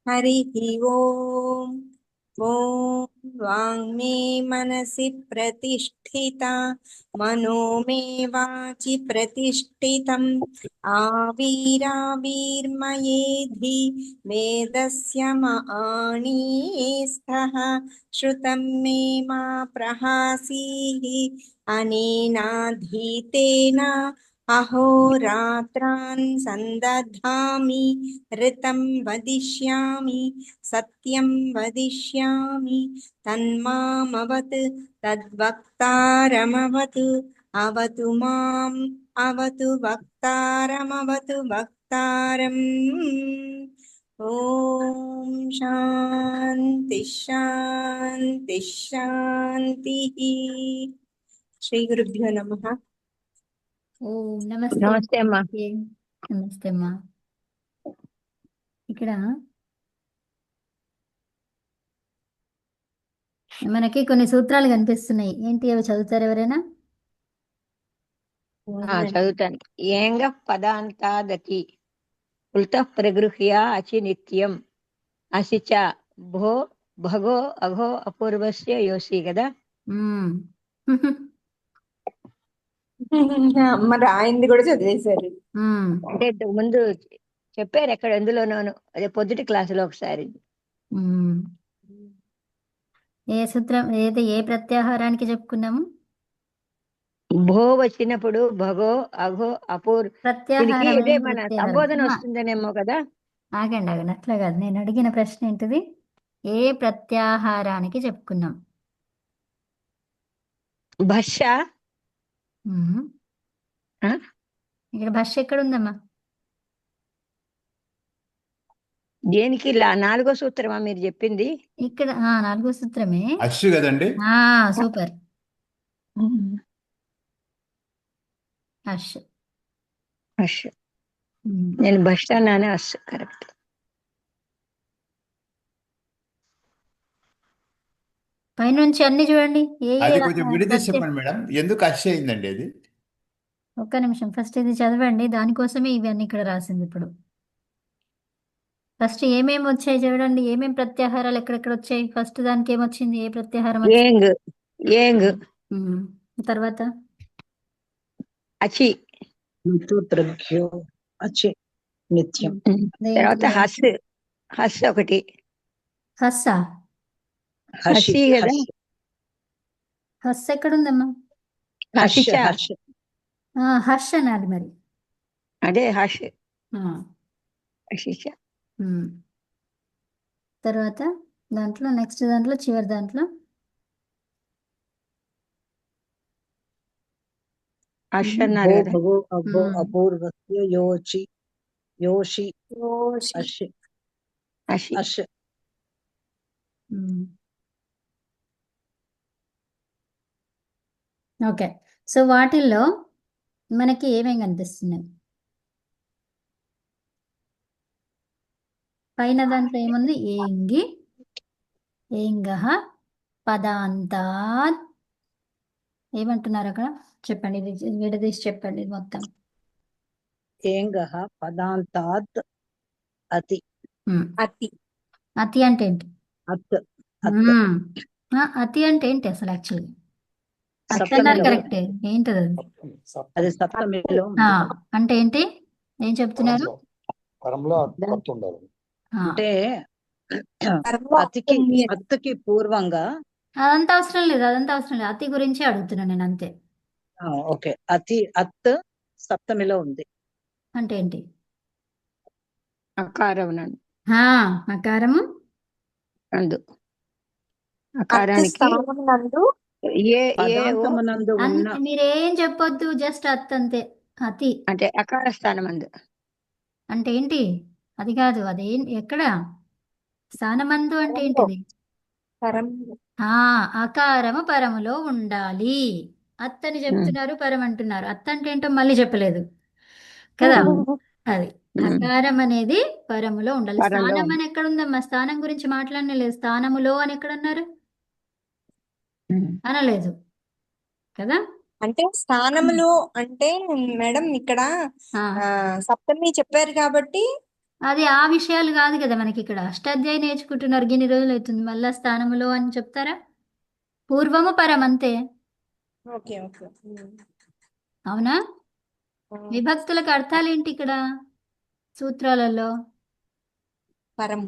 हरिः ओम् ॐ वाङ्मे मनसि प्रतिष्ठिता मनो मे वाचि प्रतिष्ठितम् आविराविर्मयेधि वेदस्य आणीस्तः श्रुतं मे मा प्रहासीः अनेनाधीतेन अहोरात्रान् सन्दधामि ऋतं वदिष्यामि सत्यं वदिष्यामि तन्मामवतु तद्वक्तारमवतु अवतु माम् अवतु वक्तारमवतु वक्तारम् ॐ शान्ति शान्ति शान्तिः श्रीगुरुभ्यो नमः। ఓం నమస్తే నమస్తే అమ్మా. అందరికీ. నమస్తే అమ్మా. ఇక్కడ మనకి కొన్ని సూత్రాలు కనిపిస్తున్నాయి. ఏంటి అవి చదువుతారు ఎవరైనా? చదువుతాను. ఏంగ పదాంతాదతి ఉల్ట ప్రగృహ్య అచి నిత్యం అసి చ భో భగో అఘో అపూర్వస్య యోసి కదా. మ్మ్. అమ్మ రాయింది కూడా చదివేశారు. మ్మ్. అంటే ఇంతకు ముందు చెప్పారు ఎక్కడ ఎందులోనోను, అదే పొద్దుటి క్లాసులో ఒకసారి. మ్మ్. ఏ సూత్రం ఏది ఏ ప్రత్యాహారానికి చెప్పుకున్నాము? భో వచ్చినప్పుడు భగో అఘో అపూర్ దీనికి ప్రత్యాహారం ఇదే ఏం మన ప్రత్యాహారం? సంబోధన అమ్మా, వస్తుందనేమో కదా. ఆగండి ఆగండి, అట్లా కాదు. నేను అడిగిన ప్రశ్న ఏంటిది? ఏ ప్రత్యాహారానికి చెప్పుకున్నాం? భాష మ్మ్. ఆ? ఇక్కడ భాష ఎక్కడ ఉందమ్మా? దేనికి నాలుగో సూత్రమా మీరు చెప్పింది? ఇక్కడ నాలుగో సూత్రమే. అశ్సు కదండి. సూపర్. హర్ష్. అష్ నేను భాష అన్నానే అస్ కరెక్ట్. పైనుంచి అన్ని చూడండి. ఏ ఏ అది కొంచెం విడదీసి ప్రత్యయ చెప్పండి మేడం, ఎందుకు అశ్సు అయిందండి అది? ఒక్క నిమిషం, ఫస్ట్ ఇది చదవండి. దానికోసమే ఇవన్నీ ఇక్కడ రాసింది. ఇప్పుడు ఫస్ట్ ఏమేమి వచ్చాయి చూడండి. ఏమేమి ప్రత్యాహారాలు ఎక్కడెక్కడ వచ్చాయి. ఫస్ట్ దానికి ఏమొచ్చింది? ఏ ప్రత్యాహారం వచ్చింది? ఏంగ్ ఏంగ్ ఉమ్. తర్వాత అచి ఋతుద్రభ్యో అచి నిత్యం. తర్వాత దేంట్లో? హస్ హస్ ఒకటి. హస్స. హర్షి హసి కదా. హస్స ఎక్కడుందమ్మా? హర్ష హసిచ హర్ష హర్ష అనాలి మరి. అదే హష్ ఆ, హసిచ. ఉమ్. తర్వాత దాంట్లో నెక్స్ట్ దాంట్లో చివరి దాంట్లో హష్ ఉమ్. అన్నారు భో కదా. భగో అభో ఉమ్. అపూర్వస్య యోచి యోషి యోషి. హర్షి హసి హర్ష. ఉమ్. ఓకే. సో వాటిల్లో మనకి ఏమేమి కనిపిస్తున్నాయి? పైన దాంట్లో ఏముంది? ఏంగి, ఏంగహ, పదాంతాత్. ఏమంటున్నారు అక్కడ? చెప్పండి, ఇది విడదీసి చెప్పండి ఇది మొత్తం. ఏంగః పదాంతాత్ అతి. అతి. అతి అంటే ఏంటి? అత్ అత్ మ్మ్. అతి అంటే ఏంటి అసలు? యాక్చువల్గా అతి అన్నారు సప్తమిలో కరెక్టే. ఏంటది అది? అది సప్తమిలో ఆ, ఉంది. అంటే ఏంటి? ఏం చెప్తున్నారు? ఆ, అంటే కర్మ అతికి ఉంది. అత్తుకి పూర్వంగా అదంతా అవసరం లేదు, అదంతా అవసరం లేదు. అతి గురించి అడుగుతున్నాను నేను, అంతే. ఓకే అతి అత్ సప్తమిలో ఉంది. అంటే ఏంటి? అకారం అకారము నందు అతి అకారానికి స్థానం నందు ఏ ఏ ఓ పదాంతమునందు ఉన్న మీరేం చెప్పొద్దు, జస్ట్ అత్ అంతే. అతి అంటే అకార స్థానం అందు. అంటే ఏంటి? అది కాదు, అదేం ఎక్కడ స్థానమందు అంటే పరంలో. ఏంటిది? పరంలో. అకారము పరములో ఉండాలి. అత్ అని చెప్తున్నారు, పరం అంటున్నారు. అత్ అంటే ఏంటో మళ్ళీ చెప్పలేదు కదా. అది అకారం అనేది పరములో ఉండాలి. పరంలో స్థానం అని ఎక్కడ ఉందమ్మా? స్థానం గురించి మాట్లాడనే లేదు. స్థానములో అని ఎక్కడ అన్నారు? అనలేదు కదా. అంటే స్థానములో అంటే మేడం ఇక్కడ ఆ, సప్తమి చెప్పారు కాబట్టి అది ఆ విషయాలు కాదు కదా మనకి ఇక్కడ. అష్టాధ్యాయి నేర్చుకుంటున్నారు, గిన్ని రోజులు అవుతుంది, మళ్ళా స్థానములో అని చెప్తారా? పూర్వము పరం అంతే. ఓకే ఓకే అవునా? విభక్తులకు అర్థాలు ఏంటి ఇక్కడ సూత్రాలలో? పరం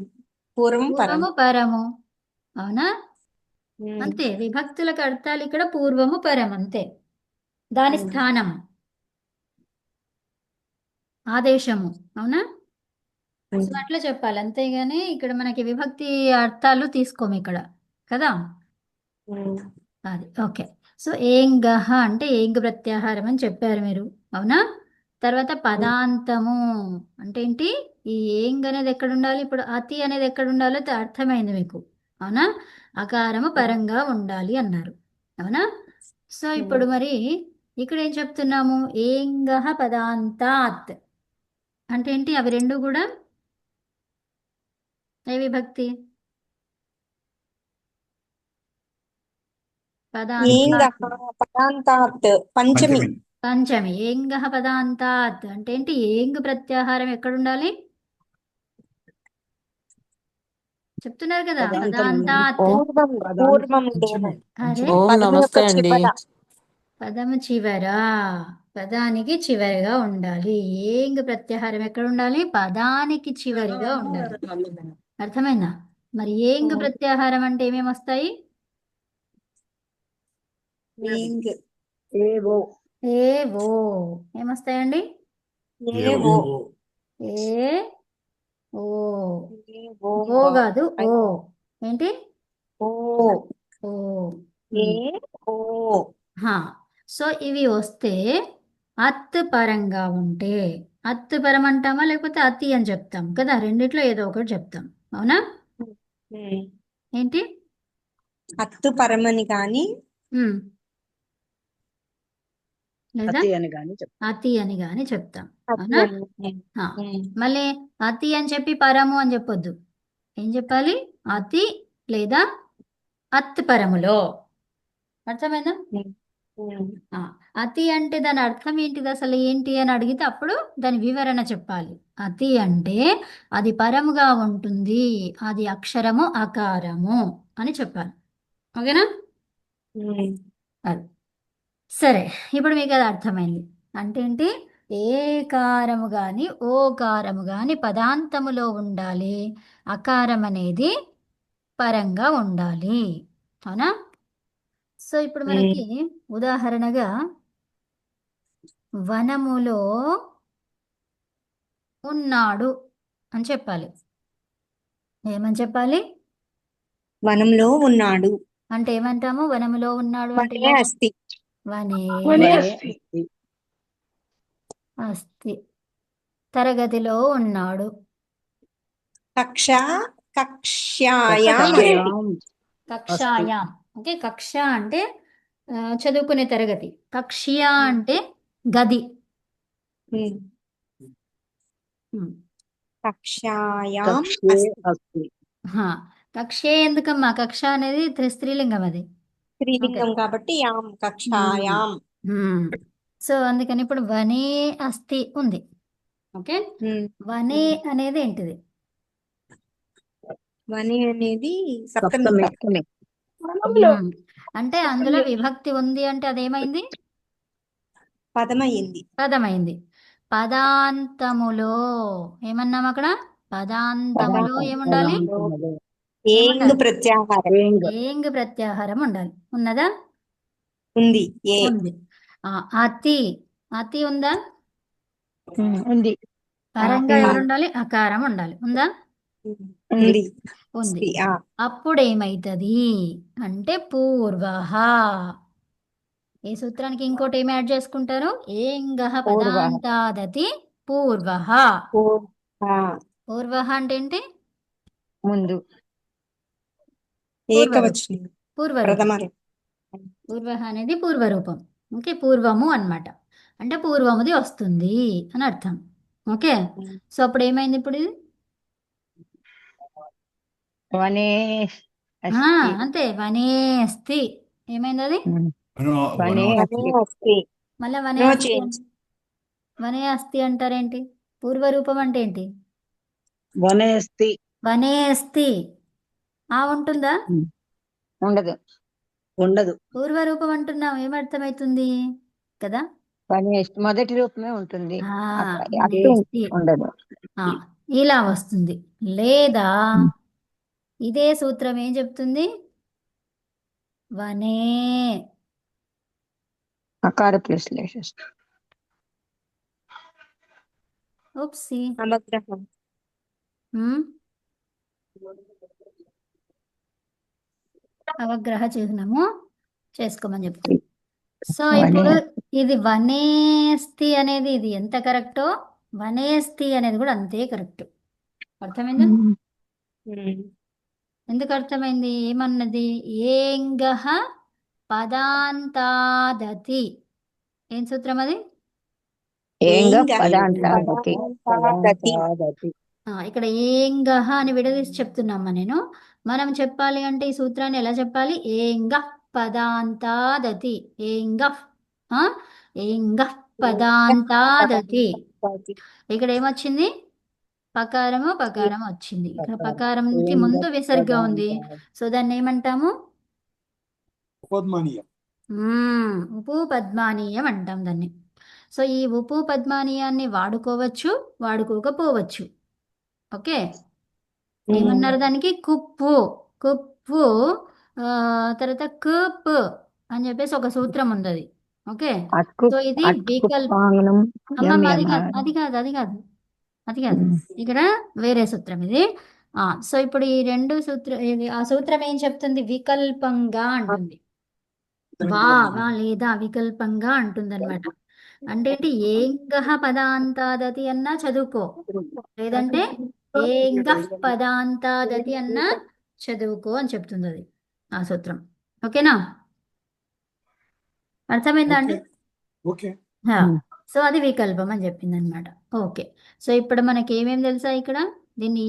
పూర్వం పరం పూర్వము పరము. అవునా? అంతే. విభక్తులకు అర్థాలు ఇక్కడ పూర్వము పరం అంతే. దాని స్థానం ఆదేశము. అవునా? సో అట్లా చెప్పాలి, అంతేగాని ఇక్కడ మనకి విభక్తి అర్థాలు తీసుకోము ఇక్కడ కదా. అది ఓకే. సో ఏంగహ అంటే ఏంగ ప్రత్యాహారం అని చెప్పారు మీరు. అవునా? తర్వాత పదాంతము అంటే ఏంటి? ఈ ఏంగ్ అనేది ఎక్కడ ఉండాలి? ఇప్పుడు అతి అనేది ఎక్కడ ఉండాలో అర్థమైంది మీకు. అవునా? అకారము పరంగా ఉండాలి అన్నారు. అవునా? సో ఇప్పుడు మరి ఇక్కడ ఏం చెప్తున్నాము? ఏంగహ పదాంతాత్ అంటే ఏంటి? అవి రెండు కూడా ఏ విభక్తి? ఏంగః పదాంతాత్ పదాంతాత్ పంచమి పంచమి. పంచమి. ఏంగహ పదాంతాత్ అంటే ఏంటి? ఏంగ్ ప్రత్యాహారం ఎక్కడ ఉండాలి? చెప్తున్నారు కదా, పదాంతం పదాంతాత్. పూర్వం పదాంతం పూర్వంలోను అరే, ఓం పదము యొక్క నమస్తే అండి. చివర పదము చివర, పదానికి చివరిగా ఉండాలి. ఏంగ్ ప్రత్యాహారం ఎక్కడ ఉండాలి? పదానికి చివరిగా ఉండాలి. అర్థమైందా? మరి ఏంగ్ ప్రత్యాహారం అంటే ఏమేమి వస్తాయి? ఏంగ్ ఏవో ఏవో. ఏమొస్తాయండి? ఏవో ఏ ఓ. ఏవో ఓ కాదు, ఓ. ఏంటి? ఓ ఓ. ఏ ఓ హా. సో ఇవి వస్తే అత్ పరంగా ఉంటే, అత్ పరం అంటామా లేకపోతే అతి అని చెప్తాం కదా, రెండిట్లో ఏదో ఒకటి చెప్తాం. అవునా? ఏంటి? అత్తు పరమని కానీ ఉమ్. లేదా అతి అని కానీ చెప్తాం. అతి అని కానీ చెప్తాం. అతి అవునా? అని హా. మళ్ళీ అతి అని చెప్పి పరము అని చెప్పొద్దు. ఏం చెప్పాలి? అతి లేదా అత్ పరములో. అర్థమైందా? ఆ, అతి అంటే దాని అర్థం ఏంటిది, అసలు ఏంటి అని అడిగితే అప్పుడు దాని వివరణ చెప్పాలి. అతి అంటే అది పరముగా ఉంటుంది, అది అక్షరము అకారము అని చెప్పాలి. ఓకేనా? అది సరే. ఇప్పుడు మీకు అది అర్థమైంది. అంటే ఏంటి? ఏకారము గాని ఓకారము గాని పదాంతములో ఉండాలి, అకారం అనేది పరంగా ఉండాలి. అవునా? సో ఇప్పుడు మనకి ఉదాహరణగా వనములో ఉన్నాడు అని చెప్పాలి. ఏమని చెప్పాలి? వనంలో ఉన్నాడు అంటే ఏమంటాము? వనములో ఉన్నాడు అంటే వనే అస్తి వనే వనే అస్తి. అస్తి. తరగతిలో ఉన్నాడు. కక్ష్యాయాం కక్షాయాం కక్షాయాం. ఓకే, కక్ష అంటే చదువుకునే తరగతి. కక్ష్య అంటే గది. ఉమ్. కక్ష్యాయాం కక్షే అస్తి అస్తి. హా. కక్షే ఎందుకమ్మా? కక్ష అనేది స్త్రీలింగం అది. స్త్రీలింగం కాబట్టి యాం కక్షాయాం సో అందుకని ఇప్పుడు వనే అస్థి ఉంది. ఓకే, వనే అనేది ఏంటిది? వని అనేది సప్తమి సప్తమి. అంటే అందులో విభక్తి ఉంది అంటే అదేమైంది? పదమయ్యింది పదమైంది. పదాంతములో ఏమన్నాం అక్కడ? పదాంతములో ఏముండాలి? పదాంతములో ఏంగ్ ప్రత్యాహారం ఏంగ్ ఏంగ్ ప్రత్యాహారం ఉండాలి. ఉన్నదా? ఉంది ఏ ఉంది. అతి. అతి ఉందా? ఉంది. పరంగా ఉంది. ఎవరు ఉండాలి? అకారం ఉండాలి. ఉందా? ఉంది ఉంది. ఆ, అప్పుడు ఏమైతుంది అంటే పూర్వః. ఏ సూత్రానికి ఇంకోటి ఏమి యాడ్ చేసుకుంటారు? ఏంగః పదాంతాదతి పూర్వః. ఆ, పూర్వః అంటే ఏంటి? ముందు. ఏకవచనం పూర్వరూపం. ప్రథమ పూర్వః అనేది పూర్వరూపం. ఓకే, పూర్వము అన్నమాట. అంటే పూర్వముది వస్తుంది అని అర్థం. ఓకే, సో అప్పుడు ఏమైంది ఇప్పుడు ఇది? వనే ఆ, అస్తి. అంతే. వనే అస్తి. ఏమైంది అది? వనే వనే అస్తి మళ్ళీ వనే నో అస్తి చేంజ్ వనే అస్తి అంటారేంటి? పూర్వరూపం అంటే ఏంటి? వనే అస్తి. వనే అస్తి. ఆ ఉంటుందా? ఉండదు. ఉండదు. పూర్వరూపం అంటున్నాం, ఏమర్థమవుతుంది కదా? మొదటి రూపమే ఉంటుంది. ఆ, అట్టు వనేస్తి. ఉండదు. ఆ, ఇలా వస్తుంది. లేదా ఇదే సూత్రం ఏం చెప్తుంది? వనే. అకార ప్లస్ లేషస్. ఉప్సి. అవగ్రహం. ఉమ్, అవగ్రహ చిహ్నము చేసుకోమని చెప్తుంది. సో ఇప్పుడు ఇది వనేస్తి అనేది ఇది ఎంత కరెక్టో, వనేస్తి అనేది కూడా అంతే కరెక్ట్. అర్థమైందా? ఎందుకు అర్థమైంది? ఏమన్నది? ఏంగహ పదాంతాదతి. ఏం సూత్రం అది? ఏంగ ఏంగ పదాంతాదతి. పదాంతాదతి. పదాంతాదతి. ఇక్కడ ఏంగహ అని విడదీసి చెప్తున్నామ్మా నేను. మనం చెప్పాలి అంటే ఈ సూత్రాన్ని ఎలా చెప్పాలి? ఏంగ పదాంతాదతి. ఏంగ ఏంగ పదాంతాదతి. ఇక్కడ ఏమొచ్చింది? పకారము పకారం వచ్చింది. ఇక్కడ పకారంకి ఏంగ ముందు విసర్గ ఉంది. పదాంతాదతి. సో దాన్ని ఏమంటాము? ఉపద్మానీయం. ఉపు పద్మానీయం అంటాం దాన్ని. సో ఈ ఉపు పద్మానీయాన్ని వాడుకోవచ్చు, వాడుకోకపోవచ్చు. ఓకే, ఏమన్నారు దానికి? కుప్పు. కుప్పు. తర్వాత కుప్ అని చెప్పేసి ఒక సూత్రం ఉంది అది. ఓకే, సో ఇది వికల్ప. అమ్మమ్మ అది కాదు, అది కాదు, అది కాదు, అది కాదు. ఇక్కడ వేరే సూత్రం ఇది. సో ఇప్పుడు ఈ రెండు ఇది ఆ సూత్రం ఏం చెప్తుంది? వికల్పంగా అంటుంది. వా లేదా వికల్పంగా అంటుందన్నమాట. అంటే ఏంటి? ఏంగహ పదాంతాదతి అన్నా చదువుకో, లేదంటే ఏంగహ్ పదాంతాదతి అన్నా చదువుకో అని చెప్తుంది అది ఆ సూత్రం. ఓకేనా? అర్థమైందా అండి? ఓకే. సో అది వికల్పం అని చెప్పింది అనమాట. ఓకే, సో ఇప్పుడు మనకి ఏమేమి తెలుసా ఇక్కడ? దీన్ని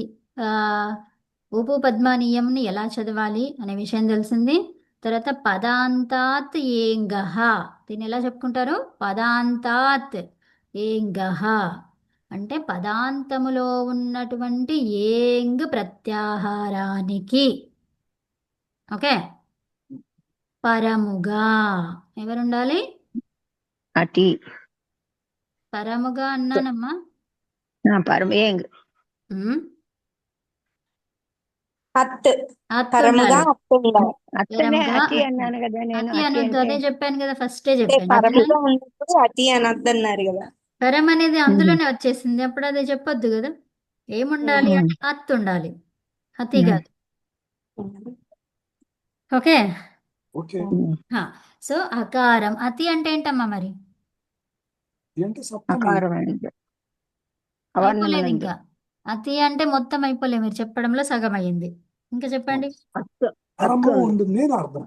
ఉప పద్మానీయంని ఎలా చదవాలి అనే విషయం తెలిసింది. తర్వాత పదాంతాత్ ఏంగహ, దీన్ని ఎలా చెప్పుకుంటారు? పదాంతాత్ ఏంగహ అంటే పదాంతములో ఉన్నటువంటి ఏంగ్ ప్రత్యాహారానికి. ఓకే, పరముగా ఎవరుండాలి? అతి. పరముగా అన్నానమ్మా. పరమేంగ్. అత్ అత్ పరముగా ఉండాలి. అత్ ఉండాలి. అట్లనే పరముగా అతి అత్. అన్నాను కదా నేను. అతి అతి అనొద్దు, అంటే అదే చెప్పాను కదా, ఫస్టే అంటే చెప్పాను. పరముగా ఉన్నప్పుడు అతి అనొద్దన్నారు కదా. పరం అనేది అందులోనే వచ్చేసింది, అప్పుడు అదే చెప్పొద్దు కదా. ఏముండాలి అంటే అత్ ఉండాలి, అతి కాదు. Okay, okay. సో అకారం. అతి అంటే ఏంటమ్మా మరి? ఏంటి సప్తమి? అకారమైనది. అయిపోలేదు ఇంకా. అతి అంటే మొత్తం అయిపోలే, మీరు చెప్పడంలో సగం అయ్యింది. ఇంకా చెప్పండి. పరము ఉంటుంది అని అర్థం.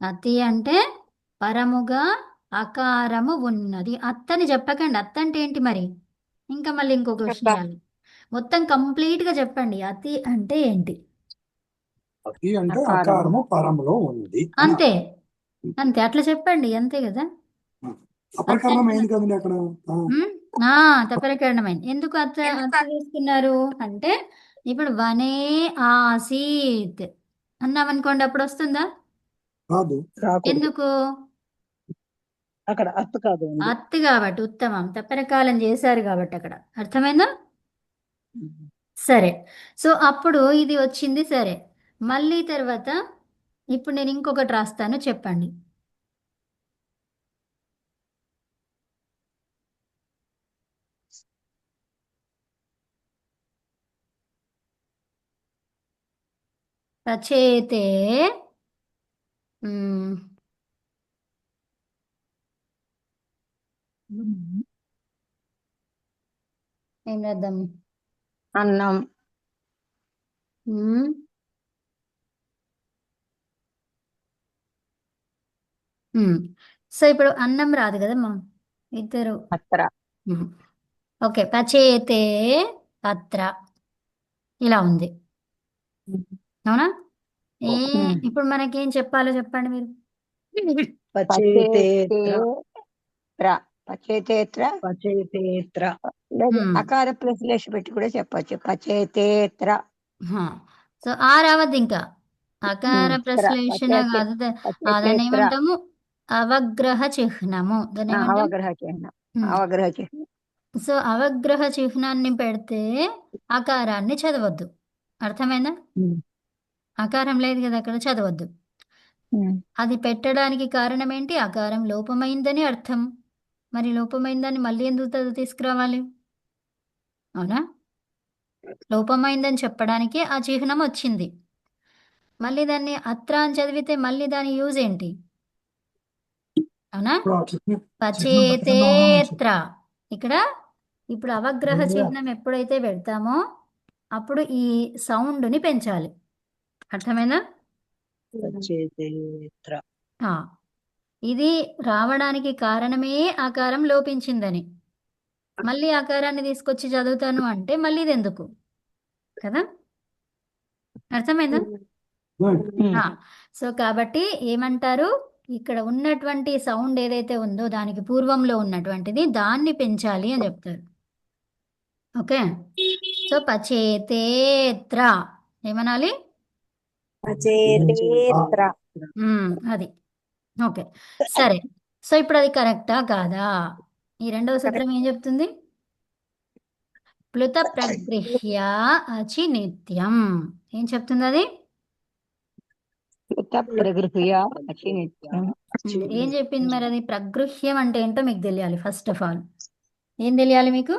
అతి అంటే పరముగా అకారము ఉన్నది. అత్తని చెప్పకండి. అత్త అంటే ఏంటి మరి? ఇంకా మళ్ళీ ఇంకో క్వశ్చన్ చేయాలి. మొత్తం కంప్లీట్ గా చెప్పండి. అతి అంటే ఏంటి? అతి అంటే అకారము పరములో ఉంది. అంతే, అంతే, అట్లా చెప్పండి, అంతే కదా. అపకరణం అయింది కదండి అక్కడ. తపరకరణమైంది. ఎందుకు అత్త తీసుకున్నారు అంటే, ఇప్పుడు వనే ఆసీత్ అన్నామనుకోండి, అప్పుడు వస్తుందా? కాదు. ఎందుకు? అక్కడ అత్తు కాదు. అత్తు కాబట్టి, ఉత్తమం తపరకాలం చేశారు కాబట్టి అక్కడ. అర్థమైందా? సరే, సో అప్పుడు ఇది వచ్చింది. సరే, మళ్ళీ తర్వాత ఇప్పుడు నేను ఇంకొకటి రాస్తాను, చెప్పండి. రచేతే ఏం రాద్దాం? అన్నం. సో ఇప్పుడు అన్నం రాదు కదమ్మా, ఇద్దరు. అత్ర. ఓకే, పచేతే పత్ర ఇలా ఉంది, అవునా? ఇప్పుడు మనకేం చెప్పాలో చెప్పండి మీరు. పచేతేత్ర. పచేతేత్ర. పచేతేత్ర. లేదు ఉమ్, అకార ప్లస్ లేష పెట్టి కూడా చెప్పచ్చు. పచేతేత్ర. హా. సో ఆ రావద్దు ఇంకా అకార ప్రశ్లేషణ కాదు దాన్ని పచేతేత్ర. ఏమంటాము అవగ్రహ చిహ్నము దాన్ని ఏమంటాం అవగ్రహ చిహ్నం. ఉమ్. అవగ్రహ చిహ్నం. సో అవగ్రహ చిహ్నాన్ని పెడితే అకారాన్ని చదవద్దు. అర్థమైందా? ఉమ్. అకారం లేదు కదా అక్కడ, చదవద్దు. ఉమ్. అది పెట్టడానికి కారణం ఏంటి? అకారం లోపమైందని అర్థం. మరి లోపమైందని మళ్ళీ ఎందుకు తీసుకురావాలి? అవునా? లోపమైందని చెప్పడానికి ఆ చిహ్నం వచ్చింది. మళ్ళీ దాన్ని అత్ర అని చదివితే మళ్ళీ దాని యూజ్ ఏంటి? అవునా? ఇప్పుడు ఆ చిహ్నం పచేతేత్ర. పెట్టకుండా ఇక్కడ ఇప్పుడు అవగ్రహ చిహ్నం ఎప్పుడైతే పెడతామో అప్పుడు ఈ సౌండ్ని పెంచాలి. అర్థమైందా? పచేతేత్ర. ఆ, ఇది రావడానికి కారణమే ఆకారం లోపించిందని. మళ్ళీ ఆకారాన్ని తీసుకొచ్చి చదువుతాను అంటే మళ్ళీ ఇది ఎందుకు కదా? అర్థమైందా? ఆ, సో కాబట్టి ఏమంటారు, ఇక్కడ ఉన్నటువంటి సౌండ్ ఏదైతే ఉందో దానికి పూర్వంలో ఉన్నటువంటిది దాన్ని పెంచాలి అని చెప్తారు. ఓకే, సో పచేతేత్ర ఏమనాలి? పచేతేత్ర. అది ఓకే, సరే. సో ఇప్పుడు అది కరెక్టా కాదా? ఈ రెండవ సూత్రం ఏం చెప్తుంది? ప్లుత ప్రగృహ్య అచి నిత్యం. ఏం చెప్తుంది అది? కృత ప్రగృహ్య అచినిత్యం. ఏం చెప్పింది మరి అది? ప్రగృహ్యం అంటే ఏంటో మీకు తెలియాలి. ఫస్ట్ ఆఫ్ ఆల్ ఏం తెలియాలి మీకు?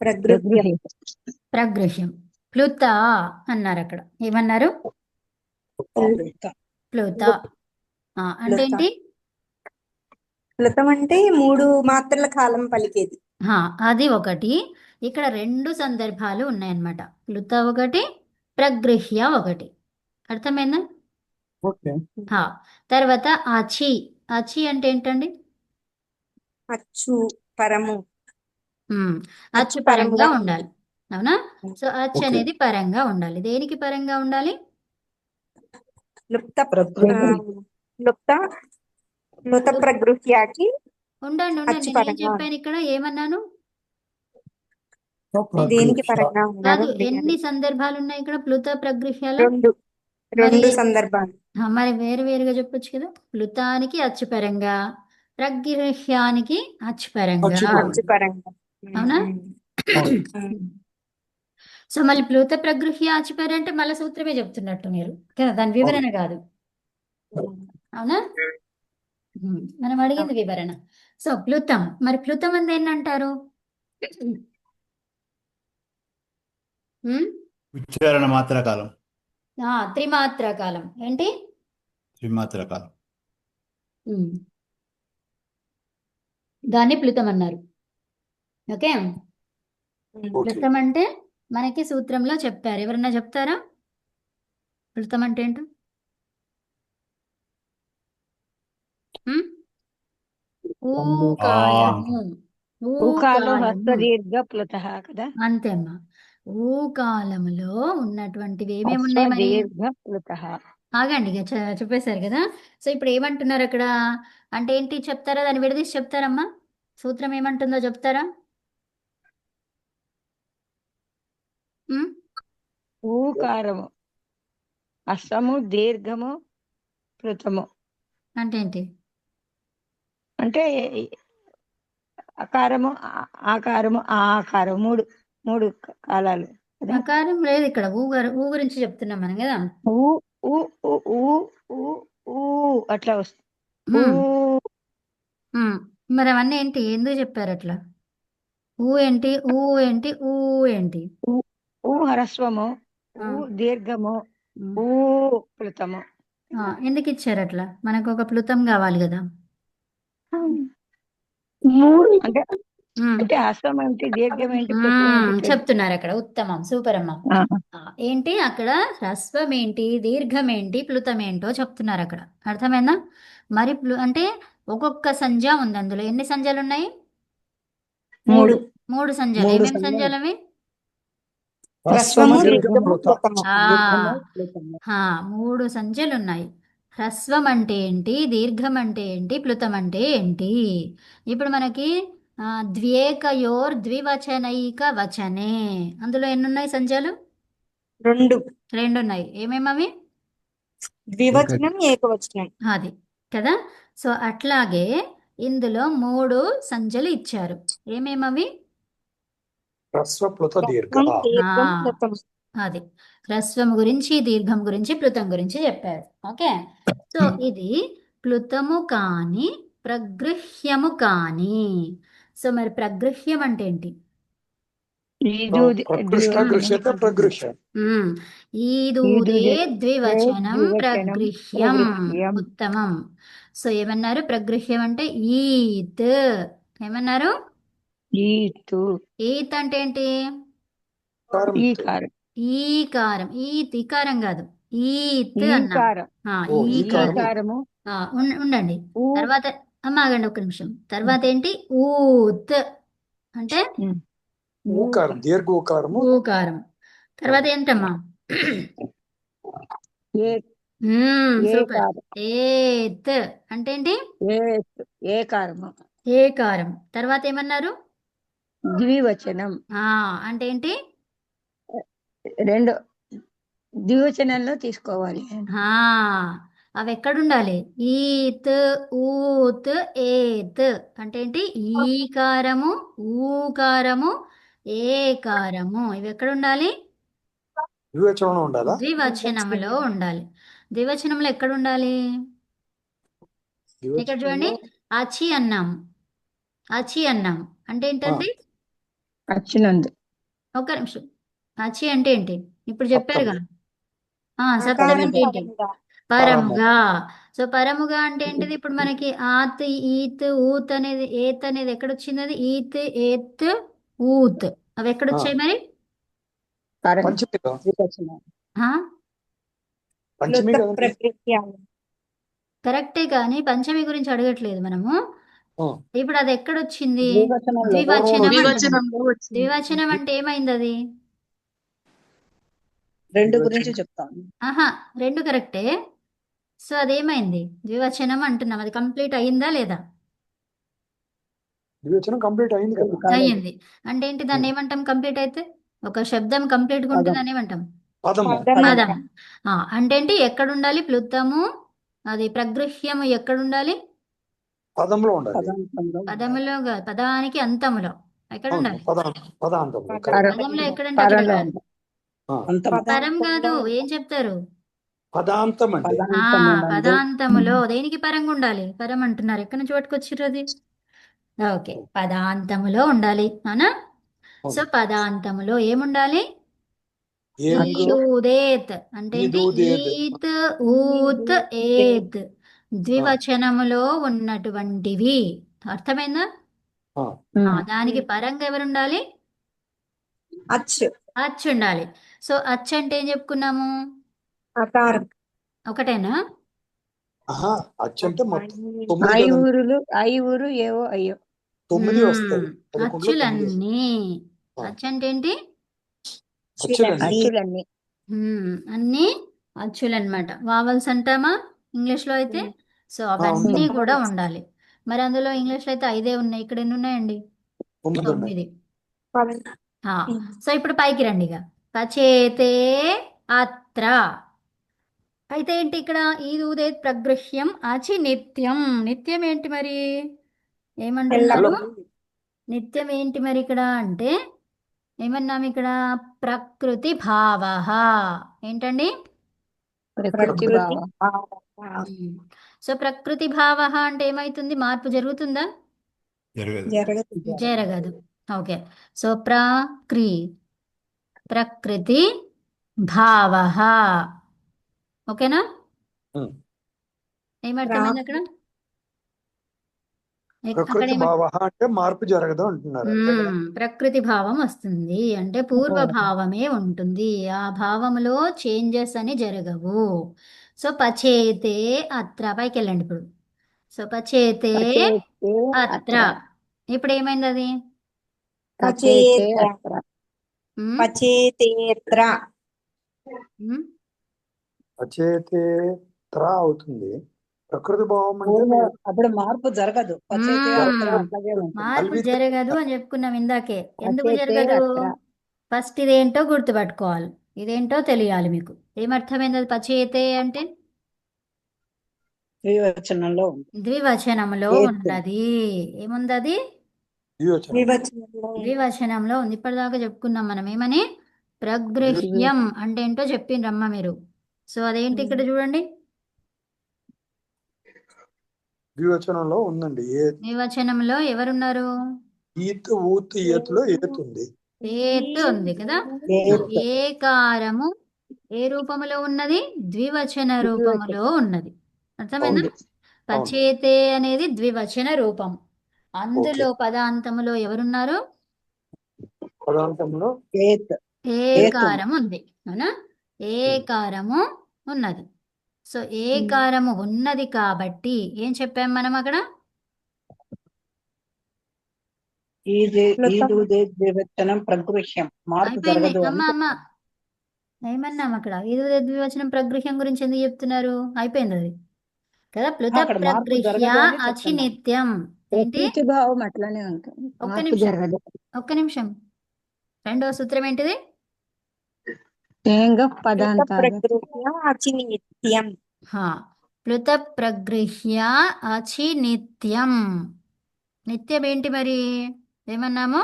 ప్రగృహ్యం. ప్రగృహ్యం. ప్లుత అన్నారు అక్కడ. ఏమన్నారు? ప్లుత. అంటే ఏంటి? ప్లుతం అంటే 3 మాత్రల కాలం పలికేది. అది ఒకటి. ఇక్కడ 2 సందర్భాలు ఉన్నాయన్నమాట. ప్లుత ఒకటి, ప్రగృహ్య ఒకటి. అర్థమైందా? ఓకే. తర్వాత అచి. అచి అంటే ఏంటండి? అచ్చు పరము. అచ్చు పరంగా పరంగా ఉండాలి. అవునా? సో అచ్చు ఓకే. అనేది పరంగా ఉండాలి. దేనికి పరంగా ఉండాలి? లుప్త ప్రగృహ్య. లుప్త లుత ప్రగృహ్యాకి ఉండండి అచ్చు నేను ఏం పరంగా చెప్పాను ఇక్కడ? ఏమన్నాను? దేనికి ప్రగృహ్య. పరంగా కాదు, ఉండాలి? ఎన్ని సందర్భాలు ఉన్నాయి ఇక్కడ ప్లుత ప్రగృహ్యాలో? 2 మరి సందర్భాలు. మరి వేరు వేరుగా చెప్పొచ్చు కదా. ప్లుతానికి అచ్చు పరంగా, ప్రగృహ్యానికి అచ్చు పరంగా. అచ్చు పరంగా. అచ్చు పరంగా. అవునా? అవును. సో మళ్ళీ ప్లుత ప్రగృహ్య అచ్చుపేరు అంటే మళ్ళీ సూత్రమే చెప్తున్నట్టు మీరు కదా, దాని వివరణ కాదు. అవునా? మనం అడిగింది వివరణ. సో ప్లుతం, మరి ప్లుతం అని దేన్ని అంటారు? ఉచ్చారణ మాత్ర కాలం. త్రిమాత్ర కాలం. ఏంటి? త్రిమాత్ర కాలం. దాన్ని ప్లుతం అన్నారు. Okay, okay. ప్లుతం అంటే మనకి సూత్రంలో చెప్పారు. ఎవరన్నా చెప్తారా ప్లుతం అంటే ఏంటో? ఊకాలము. ఊకాలో హస్త ఊకాలము దీర్ఘ ప్లుత కదా. అంతే అమ్మా. ఊకాలములో ఉన్నటువంటివి ఏమేమి హస్వ ఉన్నాయి మరి? దీర్ఘ ప్లుత. ఆగండి, ఇక చెప్పేశారు కదా. సో ఇప్పుడు ఏమంటున్నారు అక్కడ అంటే ఏంటి చెప్తారా? దాన్ని విడదీసి చెప్తారమ్మా. సూత్రం ఏమంటుందో చెప్తారా? ఊకారము హస్తము దీర్ఘము ప్లుతము అంటే ఏంటి? అంటే అకారము ఆకారము ఆకారం మూడు కాలాలు కదా. ఆకారం లేదు ఇక్కడ. ఊ గురించి చెప్తున్నాం మనం కదా. ఊ ఊ ఊ ఊ ఊ ఊ అట్లా వస్తుంది. మరి అవన్నీ ఏంటి? ఎందుకు చెప్పారు అట్లా? ఊ ఏంటి? ఊ ఏంటి? ఊ ఏంటి? ఊ హరస్వము, ఊ దీర్ఘము, ఊ ప్లుతము. ఎందుకు ఇచ్చారు అట్లా? మనకు ఒక ప్లుతం కావాలి కదా. అంటే అంటే హస్వం ఏంటి, దీర్ఘం ఏంటి, ప్లుతం ఏంటి చెప్తున్నారు అక్కడ. ఉత్తమం, సూపర్ అమ్మ. ఏంటి అక్కడ? హ్రస్వం ఏంటి, దీర్ఘం ఏంటి, ప్లుతం ఏంటో చెప్తున్నారు అక్కడ. అర్థమైందా? మరి అంటే ఒక్కొక్క సంజ్ఞ ఉంది అందులో. ఎన్ని సంజ్ఞలు ఉన్నాయి? 3. 3 సంజ్ఞలు. మూడు ఏమేమి సంజ్ఞలు అవి? హ్రస్వము, దీర్ఘం, దీర్ఘము, ప్లుతం. ప్లుతము. 3 సంజ్ఞలు ఉన్నాయి. హ్రస్వం అంటే ఏంటి, దీర్ఘం అంటే ఏంటి, ప్లుతం అంటే ఏంటి? ఇప్పుడు మనకి ద్వ్యేకయోర్ ద్వివచనైక వచనే. అందులో ఎన్నున్నాయి సంఖ్యలు? రెండు. రెండు ఉన్నాయి. ఏమేమవి? ద్వివచనం, ఏకవచనం. అది కదా. సో అట్లాగే ఇందులో మూడు సంఖ్యలు ఇచ్చారు. ఏమేమవి? హ్రస్వ ప్లుత దీర్ఘ. హ్రస్వం, దీర్ఘం, ఆ. ప్లుతం. అది హ్రస్వం గురించి, దీర్ఘం గురించి, ప్లుతం గురించి చెప్పారు. ఓకే. సో ఇది ప్లుతము కాని ప్రగృహ్యము కాని. సో మరి ప్రగృహ్యం అంటే ఏంటి? ప్రకృష్ట గృహ్యత ప్రగృహ్య. ఈదూదే ద్వివచనం ద్వివచనం ప్రగృహ్యం. ప్రగృహ్యం. ఉత్తమం. సో ఏమన్నారు? ప్రగృహ్యం అంటే ఈత్. ఏమన్నారు? ఈతు ఈత్ అంటే ఏంటి? కారం ఈ ఇత్తు. కారం ఈకారం. ఈత్ ఈకారం కాదు, ఈత్ ఈ అన్నాం. కారం ఓ, ఈ ఈకారం. కారము ఉండండి. ఊ తర్వాత ఆగండి ఒక్క నిమిషం. తర్వాత ఏంటి? ఊత్ అంటే ఊకారం, దీర్ఘ ఊకారము. ఊకారం. తర్వాత ఏంటమ్మా? ఏ ఏ సూపర్. కారం ఏత్ అంటే ఏంటి? ఏ కారము ఏకారం. తర్వాత ఏమన్నారు? ద్వివచనం అంటే ఏంటి? రెండు ద్వివచనంలో తీసుకోవాలి. ఆ అవి ఎక్కడుండాలి? ఈత్, ఊత్, ఏత్ అంటే ఏంటి? ఈకారము, ఊకారము, ఏకారము. ఇవి ఎక్కడ ఉండాలి? ద్వివచనం ఉండాలా? ద్వివచనంలో ఉండాలి. ద్వివచనంలో ఎక్కడ ఉండాలి? ఇక్కడ చూడండి, అచి అన్నాం. అచి అన్నాం అంటే ఏంటండి? అచ్చినందు ఒక్క నిమిషం. అచి అంటే ఏంటి? ఇప్పుడు చెప్పారుగా. సప్తమి ఆకారం అంటే ఏంటి? పరంగా. పరముగా. సో పరముగా అంటే ఏంటిది? ఇప్పుడు మనకి ఆత్, ఈత్, ఊత్ అనేది, ఏత్ అనేది ఎక్కడ వచ్చింది? అది ఈత్, ఏత్, ఊత్ అవి ఎక్కడ వచ్చాయి మరి? పరం పంచమిగా. ద్వివచనం ఆ? పంచమి ప్లుత కదండి. ప్రగృహ్యాలు. కరెక్టే, కానీ పంచమి గురించి అడగట్లేదు మనము. ఆ. ఇప్పుడు అది ఎక్కడ వచ్చింది? ద్వివచనంలో. ద్వివచనం అంటున్నాం. ద్వివచనంలో వచ్చింది. ద్వివచనం అంటే ఏమైంది అది? రెండు గురించి చెప్తాను. ఆహా, రెండు కరెక్టే. సో అదేమైంది? ద్వివచనం అంటున్నాం. అది కంప్లీట్ అయిందా లేదా? ద్వివచనం కంప్లీట్ అయింది కదా. అయ్యింది. అంటే ఏంటి? దాన్ని ఏమంటాం కంప్లీట్ అయితే? ఒక శబ్దం కంప్లీట్ గా ఉంటే దాన్ని ఏమంటాం? పదము. పదం పదం. అంటాం. అంటే ఏంటి? ఎక్కడ ఉండాలి? ప్లుతము, అది ప్రగృహ్యము ఎక్కడ ఉండాలి? పదంలో ఉండాలి. పదాంతంలో పదములో కాదు, పదానికి అంతములో. ఎక్కడ అవును, ఉండాలి? పదాంతంలో. పదం. కరెక్ట్. పదంలో ఎక్కడంటే అక్కడ పరంలో కాదు. ఉంది. ఆ. అంతం పరం కాదు. పదాంతంలో ఏం చెప్తారు? పదాంతం అంటే పదాంతములో. దేనికి పరంగా ఉండాలి? పరం అంటున్నారు. ఎక్కడి నుంచి పట్టుకొచ్చిర్రు అది? ఓకే, పదాంతములో ఉండాలి. అవునా? సో పదాంతములో ఏముండాలి? ఈదూదేత్ అంటే ఏంటి? ఈదూదేత్. ఈత్, ఊత్, ఏత్ ద్వివచనములో ఉన్నటువంటివి. అర్థమైందా? దానికి పరంగా ఎవరు ఉండాలి? అచ్. అచ్ ఉండాలి. సో అచ్ అంటే ఏం చెప్పుకున్నాము? అకారం. ఒకటేనా? అచ్చంటే మొత్తం 9 ఐ కదండి. ఊరులు ఐ ఊరు ఏవో అయ్యో 9 వస్తాయి. 11లో 9 వస్తాయి. అచ్చులన్నీ. అచ్చు అంటే ఏంటి? అచ్చులండి. అచ్చులన్నీ అన్ని అచ్చులు అనమాట. వావల్స్ అంటామా ఇంగ్లీష్ లో అయితే? సో అవన్నీ ఉంటాయి. కూడా ఉండాలి. మరి అందులో ఇంగ్లీష్ లో అయితే 5 ఉన్నాయి. ఇక్కడ ఎన్ని ఉన్నాయండి? 9 ఉన్నాయి. 9. పదం. సో ఇప్పుడు పైకి రండి. ఇక పచేతే అత్ర. అయితే ఏంటి ఇక్కడ? ఈదూదే ప్రగృహ్యం అచి నిత్యం. నిత్యం ఏంటి మరి? ఏమంటున్నారు? నిత్యం ఏంటి మరి ఇక్కడ అంటే? ఏమన్నాం ఇక్కడ? ప్రకృతి భావ. ఏంటండి? ప్రకృతి భావ. సో ప్రకృతి భావ అంటే ఏమైతుంది? మార్పు జరుగుతుందా? జరగదు. జరగదు. ఓకే. సో ప్రకృతి భావ. ఓకేనా? ఏమర్థమైంది అక్కడ? ప్రకృతి భావ అంటే మార్పు జరగదు అంటున్నారు. అంతే కదా? ప్రకృతి భావం వస్తుంది అంటే పూర్వ భావమే ఉంటుంది. ఆ భావములో చేంజెస్ అని జరగవు. సో పచేతే అత్ర. పైకి వెళ్ళండి ఇప్పుడు. సో పచేతే పచేతే అత్ర. ఇప్పుడు ఏమైంది అది? పచేతే అత్ర. పచేతేత్ర. అచేతే త్రా అవుతుంది. ప్రకృతి భావం అంటే మీరు అప్పుడు మార్పు జరగదు పచ్చైతే అత్తర మ్మ్. అట్లాగే ఉంటుంది మార్పు అల్వితే జరగదు అని చెప్పుకున్నాం ఇందాకే. ఎందుకు పచ్చైతే జరగదు? అత్ర ఫస్ట్ ఇదేంటో గుర్తుపట్టుకోవాలి. ఇదేంటో తెలియాలి మీకు. ఏమర్థమైంది అది పచేతే అంటే? ద్వివచనంలో ఉంది ద్వివచనంలో ఏత్ ఉన్నది. ఏముందది? ద్వివచనం వివచనంలో ఉంది. ద్వివచనంలో ఉంది. ఇప్పటిదాకా చెప్పుకున్నాం మనం ఏమని? ప్రగృహ్యం అంటే ఏంటో చెప్పిండ్రమ్మ మీరు. సో అదేంటి ఇక్కడ చూడండి. ద్వివచనంలో ఉందండి. ద్వివచనంలో ఎవరున్నారు? ఈత్ ఊత్ ఏతులో ఏత్ ఉంది. ఏత్ ఉంది కదా. సో ఏత్ ఏకారము ఏ రూపములో ఉన్నది? ద్వివచన రూపములో ఉన్నది. అర్థమైందా? ఉంది. అవును. పచేతే అనేది ద్వివచన రూపం. ఓకే. అందులో పదాంతములో ఎవరున్నారు? పదాంతంలో ఏత్ ఏకారం ఉంది. అవునా? ఏకారము ఉన్నది. సో ఏకారము ఉన్నది కాబట్టి ఏం చెప్పాం మనం అక్కడ? ప్లుతం. ఈదు ద్వివచనం ప్రగృహ్యం మార్పు అయిపోయింది. జరగదు అని అమ్మ ఏమన్నాం అక్కడ? ఇది ద్వివచనం ప్రగృహ్యం గురించి ఎందుకు చెప్తున్నారు? అయిపోయింది అది కదా. ప్లుత అక్కడ మార్పు ప్రగృహ్య జరగదు అని చెప్తున్నాం అచినిత్యం. ఏంటి? ప్రకృతి భావం అట్లానే ఉంటుంది ఒక్క మార్పు నిమిషం, జరగదు ఒక్క నిమిషం. రెండవ సూత్రం ఏంటిది? తేంగ ప్లుత పదాంతాలు ప్రగృహ్య అచినిత్యం. హా, ప్లుత ప్రగృహ్య అచినిత్యం. నిత్యం ఏంటి మరి? ఏమన్నాము?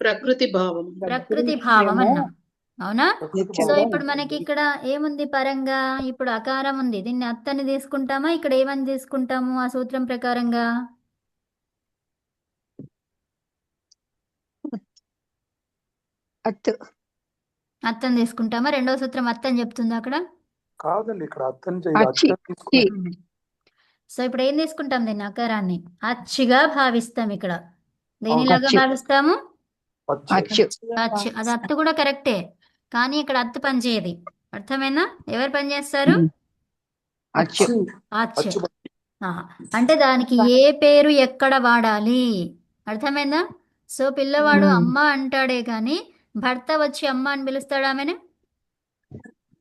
ప్రకృతి భావం ప్రకృతి భావం అన్నాం. అవునా? ప్రకృతి సో నిత్యంగా భావం ఇప్పుడు ఉంటుంది మనకి ఇక్కడ ఏముంది పరంగా? ఇప్పుడు అకారం ఉంది. దీన్ని అత్తని తీసుకుంటామా? ఇక్కడ ఏమని తీసుకుంటాము ఆ సూత్రం ప్రకారంగా? అత్తు అత్తని తీసుకుంటామా? రెండవ సూత్రం అత్తని చెప్తుందా అక్కడ? కాదండి. ఇక్కడ అర్థం అచ్చి తీసుకుని సో ఇప్పుడు ఏం తీసుకుంటాం? దీన్ని అకారాన్ని అచ్చిగా భావిస్తాం. ఇక్కడ దేనిలాగా అచ్చు భావిస్తాము? అచ్చు అచ్చు అచ్చు. అది అత్తు కూడా కరెక్టే, కానీ ఇక్కడ అత్తు పనిచేయదు. అర్థమైందా? ఎవరు పనిచేస్తారు? అచ్చు అచ్చు. అచ్చు ఆ, అంటే దానికి ఏ పేరు ఎక్కడ వాడాలి? అర్థమైందా? సో పిల్లవాడు అమ్మ అంటాడే కానీ భర్త వచ్చి అమ్మ అని పిలుస్తాడు ఆమెను?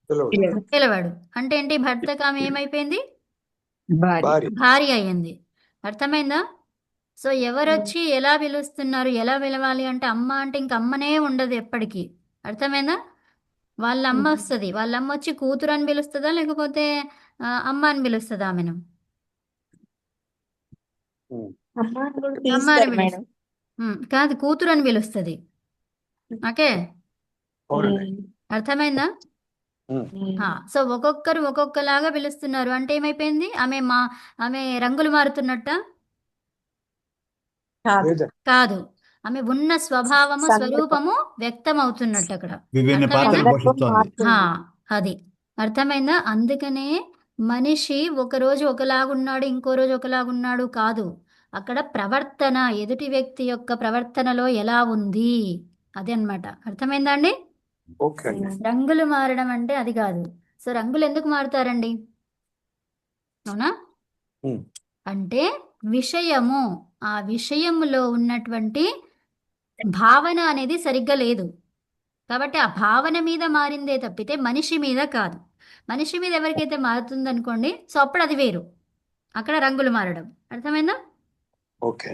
పిలవడు. పిలవాడు. అంటే ఏంటి? భర్తకు ఆమె ఏమైపోయింది? భార్య భార్య భార్య అయ్యింది. అర్థమైందా? సో ఎవరొచ్చి ఎలా పిలుస్తున్నారు? ఎలా పిలవాలి అంటే అమ్మ అంటే ఇంక అమ్మనే ఉండదు ఎప్పటికీ. అర్థమైందా? వాళ్ళ అమ్మ వస్తుంది. వాళ్ళ అమ్మ వచ్చి కూతురు అని పిలుస్తుందా లేకపోతే అమ్మ అని పిలుస్తుందా ఆమెను? అమ్మ అని కూడా అమ్మ అని పిలుస్తారు మేడం. కాదు, కూతురు అని పిలుస్తుంది. ఓకే, అవునండి. అర్థమైందా? సో ఒక్కొక్కరు ఒక్కొక్కలాగా పిలుస్తున్నారు అంటే ఏమైపోయింది? ఆమె రంగులు మారుతున్నట్ట? కాదు. లేదండి. కాదు, ఆమె ఉన్న స్వభావము సందర్భం స్వరూపము వ్యక్తం అవుతున్నట్టు అక్కడ. విభిన్న పాత్రలు అర్థమైందా? పోషిస్తోంది. హా, మారుతుంది. అది అర్థమైందా? అందుకనే మనిషి ఒక రోజు ఒకలాగున్నాడు, ఇంకో రోజు ఒకలాగున్నాడు కాదు. అక్కడ ప్రవర్తన, ఎదుటి వ్యక్తి యొక్క ప్రవర్తనలో ఎలా ఉంది అది అన్నమాట. అర్థమైందా అండి? ఓకే అండి. రంగులు మారడం అంటే అది కాదు. సో రంగులు ఎందుకు మారుతారండి? అవునా? ఉమ్. అంటే విషయము, ఆ విషయములో ఉన్నటువంటి భావన అనేది సరిగ్గా లేదు. కాబట్టి ఆ భావన మీద మారిందే తప్పితే మనిషి మీద కాదు. మనిషి మీద ఎవరికైతే మారుతుందనుకోండి, సో అప్పుడు అది వేరు. అక్కడ రంగులు మారడం. అర్థమైందా? ఓకే.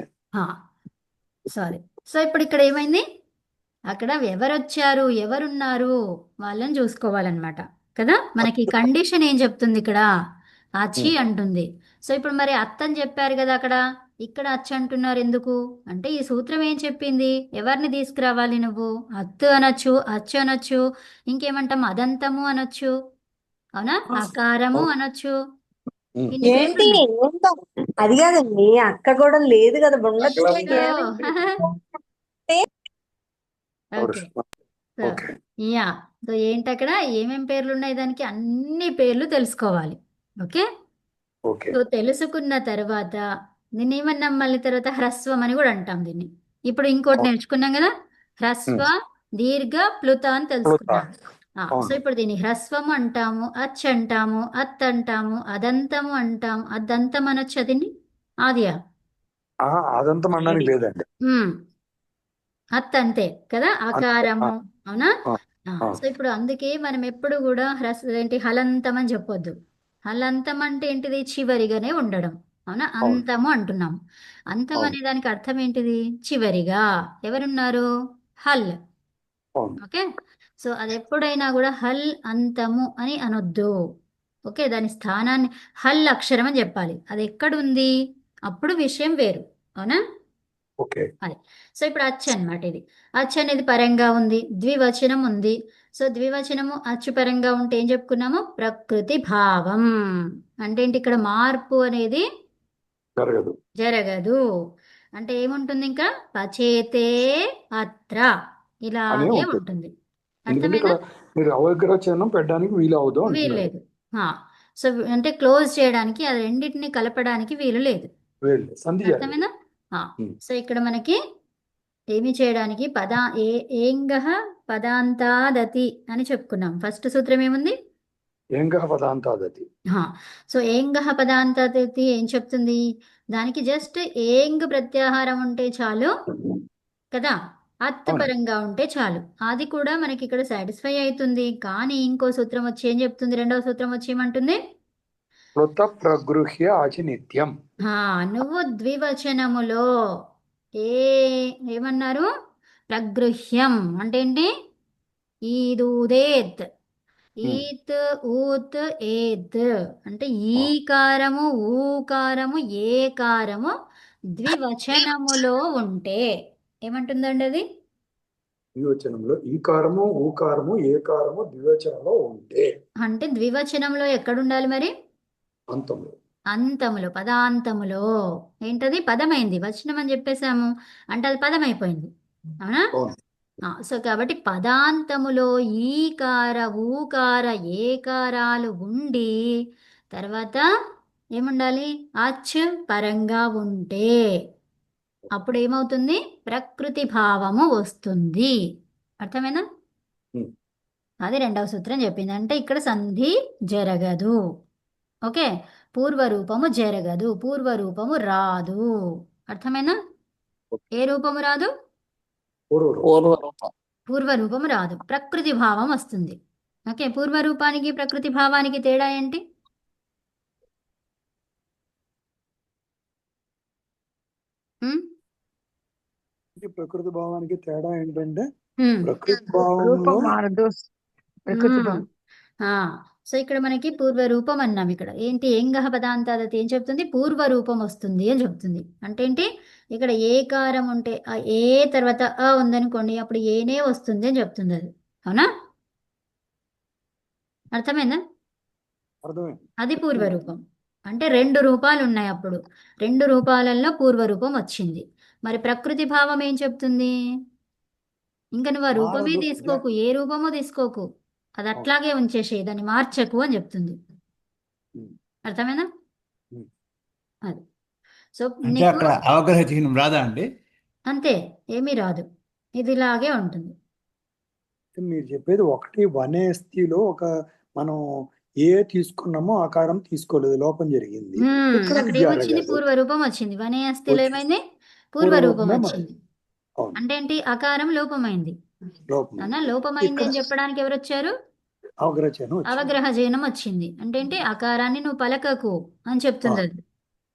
సారీ. సో ఇప్పుడు ఇక్కడ ఏమైంది? అక్కడ ఎవరొచ్చారు, ఎవరున్నారు వాళ్ళని చూసుకోవాలన్నమాట కదా. మనకి కండిషన్ ఏం చెప్తుంది ఇక్కడ? అచ్చి అంటుంది. సో ఇప్పుడు మరి అత్తని చెప్పారు కదా అక్కడ, ఇక్కడ అచ్చి అంటున్నారు ఎందుకు అంటే ఈ సూత్రం ఏం చెప్పింది? ఎవరిని తీసుకురావాలి నువ్వు? అత్తు అనొచ్చు, అచ్చు అనొచ్చు, ఇంకేమంటాం అదంతము అనొచ్చు. అవునా? అకారము అనొచ్చు. ఇన్ని పేర్లు ఏంటి ఉన్నాయి. ఏంటో అది కాదండి. అక్క కూడా లేదు కదా. ఉండొచ్చు. So, okay. So okay. Yeah, so ఏంటి అక్కడ ఏమేం పేర్లు ఉన్నాయి? దానికి అన్ని పేర్లు తెలుసుకోవాలి. ఓకే. ఓకే. సో తెలుసుకున్న తర్వాత దీన్ని ఏమన్నాం? మళ్ళీ తర్వాత హ్రస్వం అని కూడా అంటాం దీన్ని. ఇప్పుడు ఇంకోటి నేర్చుకున్నాం కదా, హ్రస్వ దీర్ఘ ప్లుత అని తెలుసుకున్నాం. సో ఇప్పుడు దీన్ని హ్రస్వము అంటాము, అచ్ అంటాము, అత్ అంటాము, అదంతము అంటాం. అదంతం అనొచ్చు. దీన్ని ఆదియా అదంతా అనడానికి లేదండి. అత్ అంతే కదా. అకారము, అవునా? సో ఇప్పుడు అందుకే మనం ఎప్పుడు కూడా ఏంటి హలంతం అని చెప్పొద్దు. హలంతం అంటే ఏంటిది? చివరిగానే ఉండడం. అవునా? అంతము అంటున్నాం. అంతం అవును. అనే దానికి అర్థం ఏంటిది? చివరిగా. ఎవరున్నారు? హల్. అవును. ఓకే. సో అది ఎప్పుడైనా కూడా హల్ అంతము అని అనొద్దు. ఓకే. దాని స్థానాన్ని హల్ అక్షరం అని చెప్పాలి. అది ఎక్కడుంది అప్పుడు విషయం వేరు. అవునా? ఓకే. అది. సో ఇప్పుడు అచ్చు అన్నమాట ఇది. అచ్చు అనేది పరంగా ఉంది, ద్వివచనం ఉంది. సో ద్వివచనము అచ్చు పరంగా ఉంటే ఏం చెప్పుకున్నాము? ప్రకృతి భావం. అంటే ఏంటి? ఇక్కడ మార్పు అనేది జరగదు. జరగదు. అంటే ఏముంటుంది ఇంకా? పచేతే అత్ర అనే ఇలాగే ఉంటుంది. ఉంటుంది. ఎందుకంటే ఇక్కడ అర్థమైందా? మీరు అవగ్రహచనం పెట్టడానికి వీలు అవదు అంటున్నారు. వీల్లేదు. సో అంటే క్లోజ్ చేయడానికి, అది రెండింటిని కలపడానికి వీలు లేదు. వీలు సంధి జరగదు. అర్థమైందా? ఉమ్. సో ఇక్కడ మనకి ఏమి చేయడానికి ఏంగహ పదాంతాదతి అని చెప్పుకున్నాం. ఫస్ట్ సూత్రం ఏముంది? ఏంగ పదాంతాదతి. సో ఏంగహ పదాంతాదతి ఏం చెప్తుంది? దానికి జస్ట్ ఏంగ్ ప్రత్యాహారం ఉంటే చాలు కదా, అత్ అవును. పరంగా ఉంటే చాలు. అది కూడా మనకి ఇక్కడ సాటిస్ఫై అవుతుంది. కానీ ఇంకో సూత్రం వచ్చి ఏం చెప్తుంది? రెండవ సూత్రం వచ్చి ఏమంటుంది? కృత ప్రగృహ్య ఆచి నిత్యం. నువ్వు ద్వివచనములో ఏమన్నారు? ప్రగృహ్యం అంటే ఏంటి? ఈదూదేత్. ఈత్ ఊత్ ఏత్ అంటే ఈకారము ఊకారము ఏకారము ద్వివచనములో ఉంటే ఏమంటుందండి అది? ద్వివచనంలో ఈకారము ఊకారము ఏకారము ద్వివచనంలో ఉంటే అంటే ద్వివచనంలో ఎక్కడుండాలి మరి? అంతంలో. అంతములో, పదాంతములో. ఏంటది? పదమైంది. వచనం అని చెప్పేశాము అంటే అది పదం అయిపోయింది. అవునా? అవును. సో కాబట్టి పదాంతములో ఈకార ఊకార ఏకారాలు ఉండి తర్వాత ఏముండాలి? అచ్ పరంగా ఉంటే అప్పుడు ఏమవుతుంది? ప్రకృతి భావము వస్తుంది. అర్థమేనా? ఉమ్. అది రెండవ సూత్రం చెప్పింది. అంటే ఇక్కడ సంధి జరగదు. ఓకే. పూర్వరూపము జరగదు, పూర్వరూపము రాదు. అర్థమేనా? ఏ రూపము రాదు? పూర్వరూపం. పూర్వరూపము రాదు, ప్రకృతి భావం వస్తుంది. ఓకే. పూర్వరూపానికి ప్రకృతి భావానికి తేడా ఏంటి? ఉమ్? ఈ ప్రకృతి భావానికి తేడా ఏంటంటే ఉమ్. ప్రకృతి రూపం భావంలో మారదు. ప్రకృతి ఉమ్. భావం. సో ఇక్కడ మనకి పూర్వరూపం అన్నాం. ఇక్కడ ఏంటి? ఏంగహ పదాంతాదతి ఏం చెప్తుంది? పూర్వరూపం వస్తుంది అని చెప్తుంది. అంటే ఏంటి? ఇక్కడ ఏకారం ఉంటే ఆ ఏ తర్వాత అ ఉందనుకోండి, అప్పుడు ఏనే వస్తుంది అని చెప్తుంది అది. అవునా? అర్థమైందా? అర్థమైంది. అది పూర్వరూపం. అంటే రెండు రూపాలు ఉన్నాయి. అప్పుడు రెండు రూపాలలో పూర్వరూపం వచ్చింది. మరి ప్రకృతి భావం ఏం చెప్తుంది? ఇంకా నువ్వు ఆ రూపమే మారదు. తీసుకోకు, ఏ రూపమో తీసుకోకు, అది అట్లాగే ఉంచేసే, దాన్ని మార్చకు అని చెప్తుంది. ఉమ్. అర్థమేనా? ఉమ్. అది. సో అంటే నీకు అక్కడ అవగ్రహ చిహ్నం రాదా అండి? అంతే, ఏమీ రాదు, ఇది ఇలాగే ఉంటుంది. మీరు చెప్పేది ఒకటి వనేస్తిలో ఒక మనం ఏ తీసుకున్నామో ఆకారం తీసుకోలేదు, లోపం జరిగింది. ఇక్కడ అక్కడ ఏమొచ్చింది? జరగదు. పూర్వరూపం వచ్చింది. వనే అస్థిలో వచ్చి- ఏమైంది? పూర్వరూపం పూర్వరూపమే వచ్చింది. అవును. అంటే ఏంటి? ఆకారం లోపమైంది. లోపం. అవునా? లోపమైంది ఇక్కడ అని చెప్పడానికి ఎవరు వచ్చారు? అవగ్రహచనం వచ్చింది. అవగ్రహ జైనం వచ్చింది. అంటే ఏంటి? ఆకారాన్ని నువ్వు పలకకు అని చెప్తుంది అది.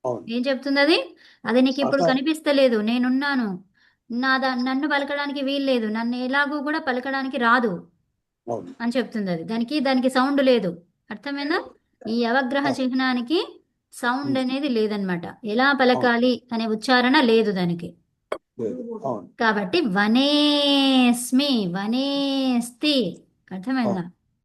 అవును. ఏం చెప్తుంది అది? అది నీకు ఇప్పుడు ఆకారం. కనిపిస్తలేదు, నేనున్నాను, నన్ను పలకడానికి వీల్లేదు, నన్ను ఎలాగూ కూడా పలకడానికి రాదు అవును. అని చెప్తుంది అది. దానికి సౌండ్ లేదు. అర్థమైందా? ఈ అవగ్రహ చిహ్నానికి సౌండ్ అనేది లేదనమాట. ఎలా పలకాలి అనే ఉచ్చారణ లేదు దానికి. లేదు. అవును. కాబట్టి వనేస్మి, వనేస్తి. అర్థమైందా?